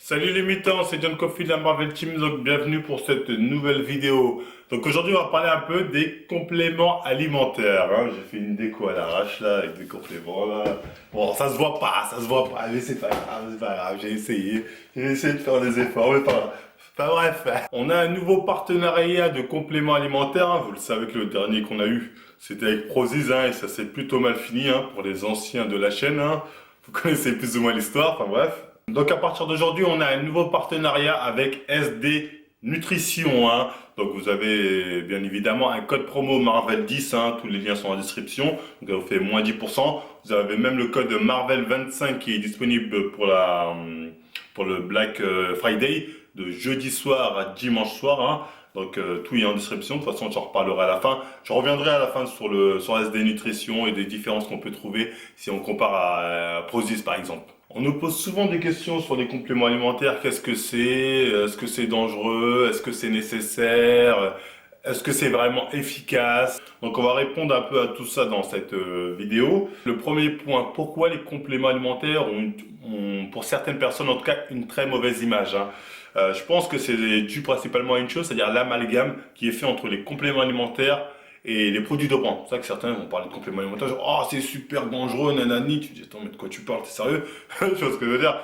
Salut les mutants, c'est John Coffey de la Marvel Team, donc bienvenue pour cette nouvelle vidéo. Donc aujourd'hui on va parler un peu des compléments alimentaires, hein. J'ai fait une déco à l'arrache là, avec des compléments là. Bon, ça se voit pas, mais c'est pas grave, j'ai essayé de faire des efforts, mais pas grave. Enfin bref, on a un nouveau partenariat de compléments alimentaires, hein. Vous le savez que le dernier qu'on a eu, c'était avec Prozis, hein, et ça s'est plutôt mal fini, hein, pour les anciens de la chaîne, hein. Vous connaissez plus ou moins l'histoire, enfin bref. Donc à partir d'aujourd'hui, on a un nouveau partenariat avec SD Nutrition, hein. Donc vous avez bien évidemment un code promo Marvel 10, hein. Tous les liens sont en description. Donc ça vous fait moins 10%. Vous avez même le code Marvel 25 qui est disponible pour le Black Friday de jeudi soir à dimanche soir, hein. Donc tout est en description. De toute façon, j'en reparlerai à la fin. Je reviendrai à la fin sur SD Nutrition et des différences qu'on peut trouver si on compare à Prozis par exemple. On nous pose souvent des questions sur les compléments alimentaires. Qu'est-ce que c'est? Est-ce que c'est dangereux? Est-ce que c'est nécessaire? Est-ce que c'est vraiment efficace? Donc on va répondre un peu à tout ça dans cette vidéo. Le premier point, pourquoi les compléments alimentaires ont, pour certaines personnes en tout cas, une très mauvaise image, hein. Je pense que c'est dû principalement à une chose, c'est-à-dire l'amalgame qui est fait entre les compléments alimentaires et les produits dopants. C'est ça que certains vont parler de compléments alimentaires, genre, oh c'est super dangereux, nanani, tu te dis, attends, mais de quoi tu parles, t'es sérieux? Tu vois ce que je veux dire?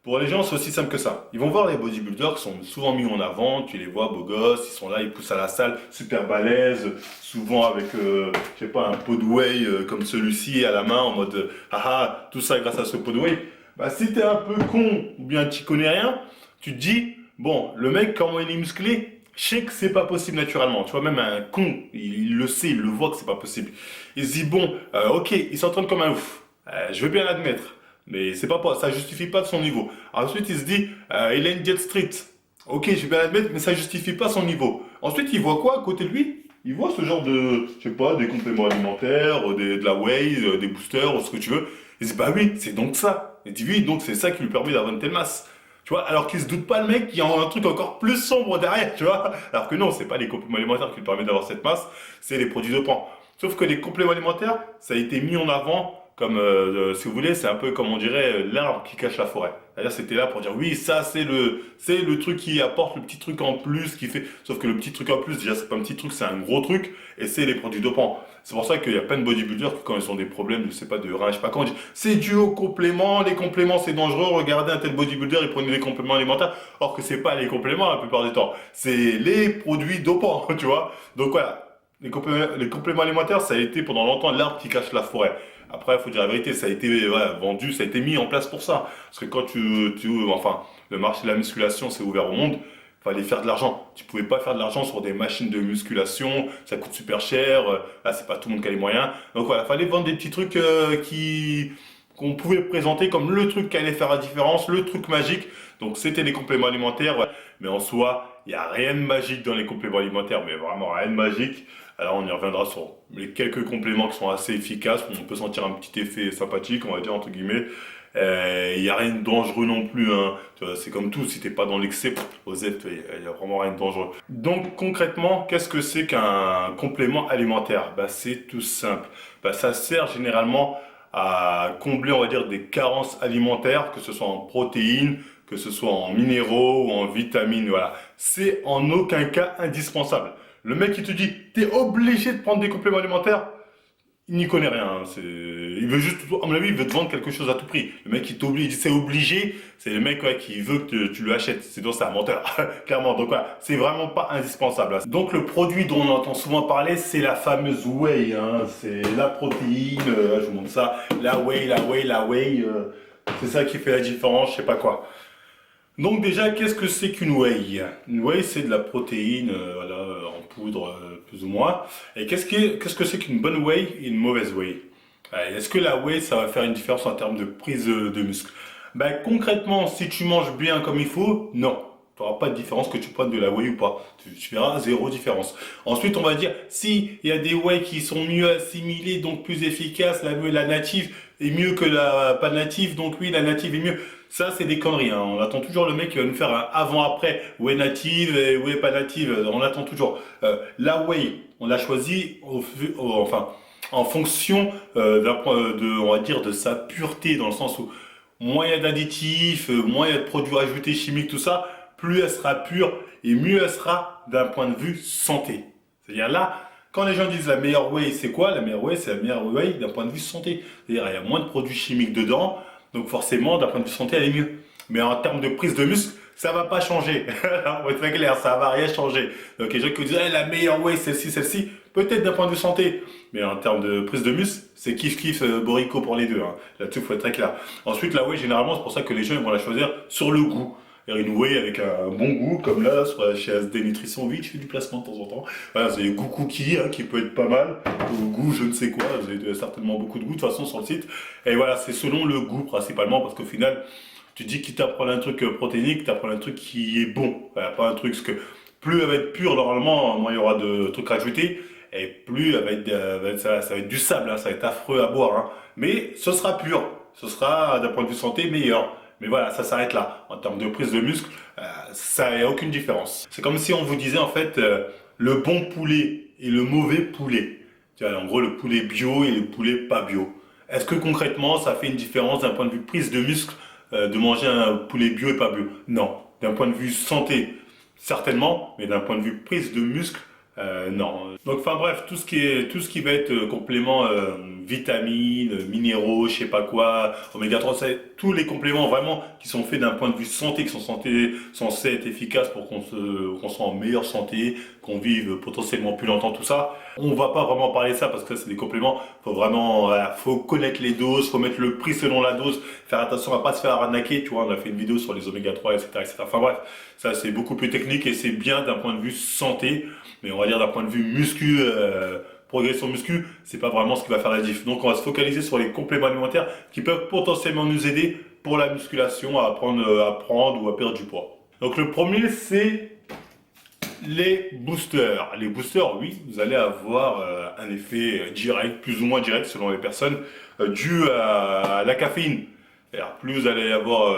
Pour les gens, c'est aussi simple que ça. Ils vont voir les bodybuilders qui sont souvent mis en avant, tu les vois beaux gosses, ils sont là, ils poussent à la salle, super balèzes, souvent avec, je sais pas, un pot de whey comme celui-ci à la main, en mode, ah ah, tout ça grâce à ce pot de whey. Bah si t'es un peu con, ou bien tu connais rien, tu te dis, bon, le mec, comment il est musclé, je sais que c'est pas possible naturellement. Tu vois, même un con, il le sait, il le voit que c'est pas possible. Il se dit, bon, ok, il s'entraîne comme un ouf. Je veux bien l'admettre. Mais c'est pas, ça justifie pas son niveau. Ensuite, il se dit, il a une diète stricte. Ok, je vais bien l'admettre, mais ça justifie pas son niveau. Ensuite, il voit quoi à côté de lui? Il voit ce genre de, je sais pas, des compléments alimentaires, de la whey, des boosters, ou ce que tu veux. Il se dit, bah oui, c'est donc ça. Il dit, oui, donc c'est ça qui lui permet d'avoir une telle masse. Tu vois, alors qu'il se doute pas le mec qu'il y a un truc encore plus sombre derrière, tu vois. Alors que non, c'est pas les compléments alimentaires qui lui permettent d'avoir cette masse, c'est les produits dopants. Sauf que les compléments alimentaires, ça a été mis en avant comme, si vous voulez, c'est un peu comme on dirait l'arbre qui cache la forêt. C'est-à-dire, c'était là pour dire oui, ça c'est le truc qui apporte le petit truc en plus qui fait. Sauf que le petit truc en plus, déjà, c'est pas un petit truc, c'est un gros truc, et c'est les produits dopants. C'est pour ça qu'il y a plein de bodybuilders qui, quand ils ont des problèmes, je sais pas, de rein, je sais pas quand, ils disent c'est dû aux compléments, les compléments c'est dangereux, regardez un tel bodybuilder, il prenait des compléments alimentaires, or que c'est pas les compléments la plupart du temps, c'est les produits dopants, tu vois. Donc voilà. Les compléments alimentaires, ça a été pendant longtemps l'arbre qui cache la forêt. Après, il faut dire la vérité, ça a été vendu, ça a été mis en place pour ça. Parce que quand enfin, le marché de la musculation s'est ouvert au monde, fallait faire de l'argent. Tu pouvais pas faire de l'argent sur des machines de musculation, ça coûte super cher. Là, c'est pas tout le monde qui a les moyens. Donc voilà, fallait vendre des petits trucs qu'on pouvait présenter comme le truc qui allait faire la différence, le truc magique. Donc c'était les compléments alimentaires, ouais. Mais en soi, il n'y a rien de magique dans les compléments alimentaires, mais vraiment rien de magique. Alors on y reviendra sur les quelques compléments qui sont assez efficaces, où on peut sentir un petit effet sympathique, on va dire entre guillemets. Il n'y a rien de dangereux non plus, hein. Tu vois, c'est comme tout, si t'es pas dans l'excès, osef, il n'y a vraiment rien de dangereux. Donc concrètement, qu'est-ce que c'est qu'un complément alimentaire? Bah, c'est tout simple. Bah, ça sert généralement à combler, on va dire, des carences alimentaires, que ce soit en protéines, que ce soit en minéraux ou en vitamines, voilà. C'est en aucun cas indispensable. Le mec qui te dit, t'es obligé de prendre des compléments alimentaires, il n'y connaît rien, hein. Il veut juste, à mon avis, il veut te vendre quelque chose à tout prix. Le mec qui t'oblige, il dit c'est obligé, c'est le mec ouais, qui veut que tu le achètes. C'est donc c'est un menteur, clairement. Donc voilà, c'est vraiment pas indispensable, hein. Donc le produit dont on entend souvent parler, c'est la fameuse whey, hein. C'est la protéine, je vous montre ça, la whey, c'est ça qui fait la différence, je sais pas quoi. Donc déjà, qu'est-ce que c'est qu'une whey? Une whey, c'est de la protéine, voilà, en poudre, plus ou moins. Et qu'est-ce que c'est qu'une bonne whey et une mauvaise whey? Est-ce que la whey, ça va faire une différence en termes de prise de muscle? Ben, concrètement, si tu manges bien comme il faut, non. Tu n'auras pas de différence que tu prennes de la whey ou pas. Tu verras zéro différence. Ensuite, on va dire, si il y a des whey qui sont mieux assimilés, donc plus efficaces, la native est mieux que la pas native, donc oui, la native est mieux. Ça, c'est des conneries, hein. On attend toujours le mec qui va nous faire un avant-après, whey native et whey pas native. On attend toujours. La whey, on l'a choisi enfin, en fonction on va dire, de sa pureté, dans le sens où moins il y a d'additifs, moins il y a de produits ajoutés chimiques, tout ça, plus elle sera pure et mieux elle sera d'un point de vue santé. C'est-à-dire là, quand les gens disent la meilleure whey, c'est quoi? La meilleure whey, c'est la meilleure whey d'un point de vue santé. C'est-à-dire il y a moins de produits chimiques dedans, donc forcément, d'un point de vue santé, elle est mieux. Mais en termes de prise de muscle, ça va pas changer. On va être très clair, ça va rien changer. Donc les gens qui disent la meilleure whey, celle-ci, peut-être d'un point de vue santé. Mais en termes de prise de muscle, c'est kiff Borico pour les deux. Hein. Là-dessus, il faut être très clair. Ensuite, la whey, généralement, c'est pour ça que les gens ils vont la choisir sur le goût. Une whey avec un bon goût, comme là, chez SD Nutrition. Oui, je fais du placement de temps en temps. Voilà, vous avez goût cookie, hein, qui peut être pas mal, ou goût je ne sais quoi, vous avez certainement beaucoup de goût de toute façon sur le site. Et voilà, c'est selon le goût principalement, parce qu'au final, tu dis qu'il t'apprend un truc protéinique, t'apprends un truc qui est bon. Voilà, pas un truc, parce que plus elle va être pure, normalement, moins il y aura de trucs rajoutés, et plus elle ça va être du sable, hein, ça va être affreux à boire. Hein. Mais ce sera pur, ce sera d'un point de vue santé meilleur. Mais voilà, ça s'arrête là. En termes de prise de muscle, ça n'y a aucune différence. C'est comme si on vous disait en fait le bon poulet et le mauvais poulet. Tu vois, en gros, le poulet bio et le poulet pas bio. Est-ce que concrètement, ça fait une différence d'un point de vue prise de muscle de manger un poulet bio et pas bio? Non. D'un point de vue santé, certainement, mais d'un point de vue prise de muscle, non. Donc enfin bref, tout ce qui va être complément vitamines, minéraux, je sais pas quoi, oméga 3, c'est tous les compléments vraiment qui sont faits d'un point de vue santé, qui sont censés être efficaces pour qu'on soit en meilleure santé, qu'on vive potentiellement plus longtemps, tout ça. On va pas vraiment parler de ça parce que ça, c'est des compléments. Faut vraiment, voilà, faut connaître les doses, faut mettre le prix selon la dose, faire attention à pas se faire arnaquer. Tu vois, on a fait une vidéo sur les oméga 3, etc., etc. Enfin bref, ça c'est beaucoup plus technique et c'est bien d'un point de vue santé, mais on va dire d'un point de vue muscu. Progression muscu, c'est pas vraiment ce qui va faire la diff. Donc on va se focaliser sur les compléments alimentaires qui peuvent potentiellement nous aider pour la musculation à prendre ou à perdre du poids. Donc le premier c'est les boosters. Les boosters, oui, vous allez avoir un effet direct, plus ou moins direct selon les personnes, dû à la caféine. Alors, plus vous allez avoir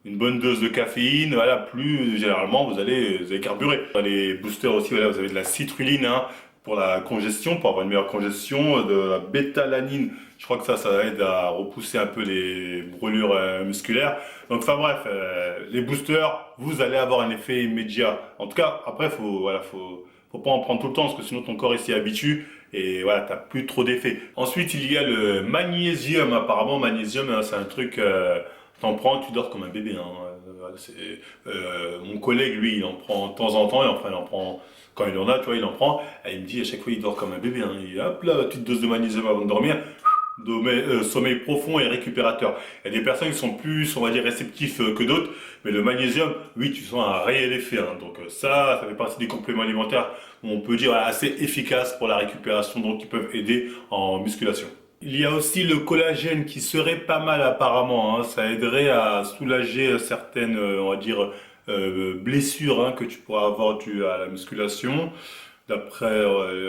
une bonne dose de caféine, voilà, plus généralement vous allez carburer. Les boosters aussi, voilà, vous avez de la citrulline hein, pour la congestion, pour avoir une meilleure congestion, de la bétalanine. Je crois que ça aide à repousser un peu les brûlures musculaires. Donc enfin bref, les boosters, vous allez avoir un effet immédiat. En tout cas, après, faut pas en prendre tout le temps parce que sinon ton corps il s'y habitue et voilà, t'as plus trop d'effet. Ensuite, il y a le magnésium. Apparemment, magnésium, hein, c'est un truc, t'en prends, tu dors comme un bébé. Hein. Mon collègue, lui, il en prend de temps en temps et enfin, il en prend quand il en a, tu vois, il en prend. Et il me dit à chaque fois, il dort comme un bébé. Hein. Et hop là, petite dose de magnésium avant de dormir. Sommeil profond et récupérateur. Il y a des personnes qui sont plus, on va dire, réceptifs que d'autres, mais le magnésium, oui, tu sens un réel effet. Hein. Donc ça fait partie des compléments alimentaires, on peut dire assez efficaces pour la récupération, donc qui peuvent aider en musculation. Il y a aussi le collagène qui serait pas mal apparemment, hein. Ça aiderait à soulager certaines, on va dire, blessures hein, que tu pourras avoir dues à la musculation. D'après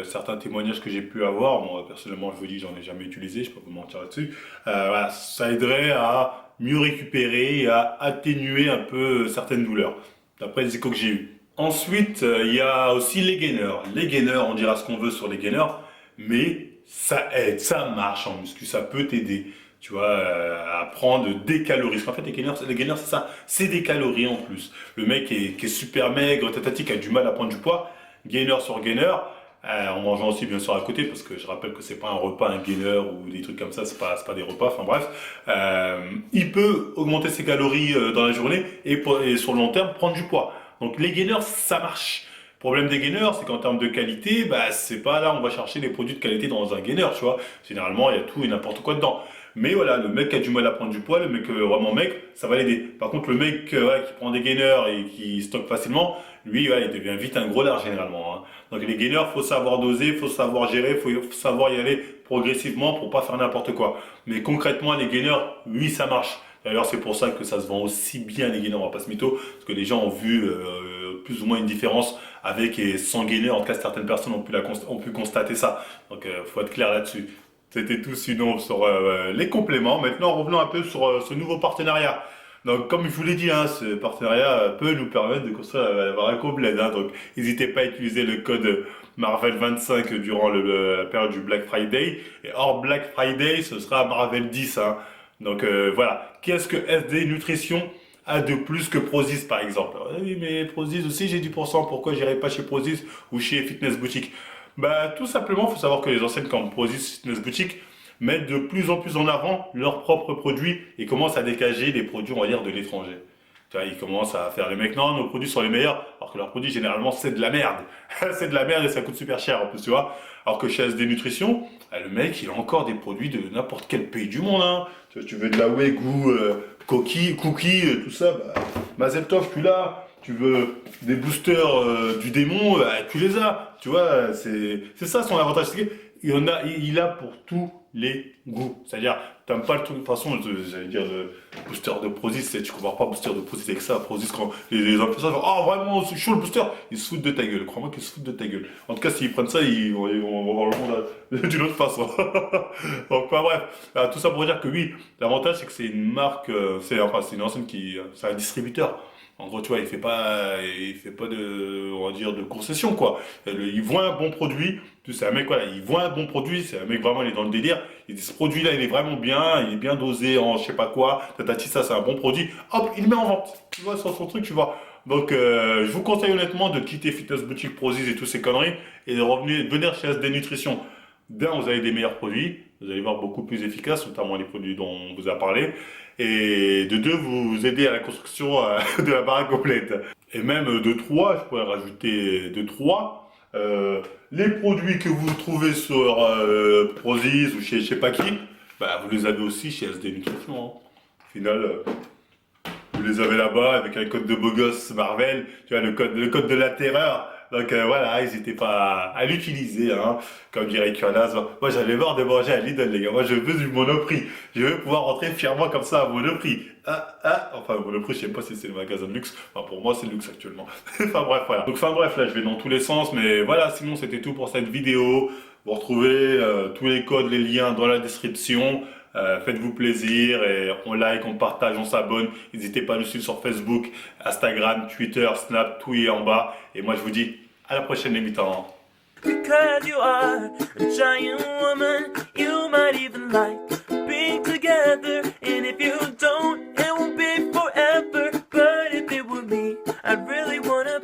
certains témoignages que j'ai pu avoir, moi personnellement je vous dis j'en ai jamais utilisé, je peux pas vous mentir là-dessus, voilà, ça aiderait à mieux récupérer et à atténuer un peu certaines douleurs, d'après les échos que j'ai eus. Ensuite, il y a aussi les gainers. Les gainers, on dira ce qu'on veut sur les gainers, mais ça aide, ça marche en muscu, ça peut t'aider. Tu vois, à prendre des calories. Parce qu'en fait, les gainers c'est ça, c'est des calories en plus. Le mec qui est super maigre, tatati, qui a du mal à prendre du poids, gainer sur gainer, en mangeant aussi bien sûr à côté, parce que je rappelle que c'est pas un repas, un gainer ou des trucs comme ça, c'est pas des repas, enfin bref. Il peut augmenter ses calories dans la journée et sur le long terme prendre du poids. Donc les gainers, ça marche. Le problème des gainers, c'est qu'en termes de qualité, bah, c'est pas là, on va chercher des produits de qualité dans un gainer, tu vois. Généralement, il y a tout et n'importe quoi dedans. Mais voilà, le mec qui a du mal à prendre du poids, le mec vraiment mec, ça va l'aider. Par contre, le mec qui prend des gainers et qui stocke facilement, lui, il devient vite un gros lard généralement. Hein. Donc les gainers, faut savoir doser, faut savoir gérer, faut savoir y aller progressivement pour pas faire n'importe quoi. Mais concrètement, les gainers, oui, ça marche. D'ailleurs, c'est pour ça que ça se vend aussi bien les gainers, on va pas se mytho, parce que les gens ont vu plus ou moins une différence avec et sans gainer. En tout cas, certaines personnes ont pu constater ça. Donc, faut être clair là-dessus. C'était tout sinon sur les compléments. Maintenant, revenons un peu sur ce nouveau partenariat. Donc, comme je vous l'ai dit, hein, ce partenariat peut nous permettre de construire la Baraco Bled. Hein, donc, n'hésitez pas à utiliser le code Marvel25 durant la période du Black Friday. Et hors Black Friday, ce sera Marvel 10. Hein. Donc voilà, qu'est-ce que SD Nutrition a de plus que Prozis par exemple? Oui, mais Prozis aussi j'ai 10%, pourquoi j'irai pas chez Prozis ou chez Fitness Boutique? Bah tout simplement, il faut savoir que les enseignes comme Prozis, Fitness Boutique mettent de plus en plus en avant leurs propres produits et commencent à dégager les produits, on va dire, de l'étranger. Tu vois, ils commencent à faire les mecs, non, nos produits sont les meilleurs, alors que leurs produits, généralement, c'est de la merde. C'est de la merde et ça coûte super cher, en plus, tu vois. Alors que chez SD Nutrition, le mec, il a encore des produits de n'importe quel pays du monde, hein. Tu veux de la Wagyu, cookies, tout ça, bah, Mazel Tov, tu l'as. Tu veux des boosters du démon, bah, tu les as. Tu vois, c'est ça son avantage. C'est il a pour tous les goûts. C'est-à-dire, t'aimes pas le truc, de toute façon, j'allais dire, le booster de Prozis, tu compares pas booster de Prozis avec ça. Prozis, quand les influenceurs disent, oh vraiment, c'est chaud le booster, ils se foutent de ta gueule. Crois-moi qu'ils se foutent de ta gueule. En tout cas, s'ils prennent ça, ils vont voir le monde d'une autre façon. Donc, enfin, bref, tout ça pour dire que oui, l'avantage, c'est que c'est une marque, c'est une enseigne c'est un distributeur. En gros, tu vois, il fait pas de, on va dire, de concession, quoi. Il voit un bon produit, c'est un mec, voilà, il voit un bon produit, c'est un mec vraiment, il est dans le délire. Il dit, ce produit-là, il est vraiment bien, il est bien dosé en je sais pas quoi, tatati, ça, c'est un bon produit. Hop, il le met en vente. Tu vois, sur son truc, tu vois. Donc, je vous conseille honnêtement de quitter Fitness Boutique Prozis et toutes ces conneries et de venir chez SD Nutrition. D'un, vous avez des meilleurs produits, vous allez voir beaucoup plus efficaces, notamment les produits dont on vous a parlé. Et de deux, vous aider à la construction de la baraque complète. Et même de trois, je pourrais rajouter de trois, les produits que vous trouvez sur Prozis ou chez je sais pas qui, bah, vous les avez aussi chez SD Nutrition, hein. Au final, vous les avez là-bas avec un code de beau gosse Marvel, tu vois, le code de la terreur. Donc voilà, n'hésitez pas à l'utiliser, hein, comme dirait Kionaz. Moi j'avais marre de manger à Lidl, les gars. Moi je veux du Monoprix. Je veux pouvoir rentrer fièrement comme ça à Monoprix. Enfin Monoprix, je sais pas si c'est le magasin de luxe. Enfin pour moi c'est le luxe actuellement. Enfin bref, voilà. Donc enfin bref, là je vais dans tous les sens, mais voilà, sinon c'était tout pour cette vidéo. Vous retrouvez tous les codes, les liens dans la description. Faites-vous plaisir et on like, on partage, on s'abonne. N'hésitez pas à nous suivre sur Facebook, Instagram, Twitter, Snap, tout est en bas. Et moi je vous dis à la prochaine les mitons. Because you are a giant woman, you might even like being together. And if you don't, it won't be forever. But if it were me, I'd really wanna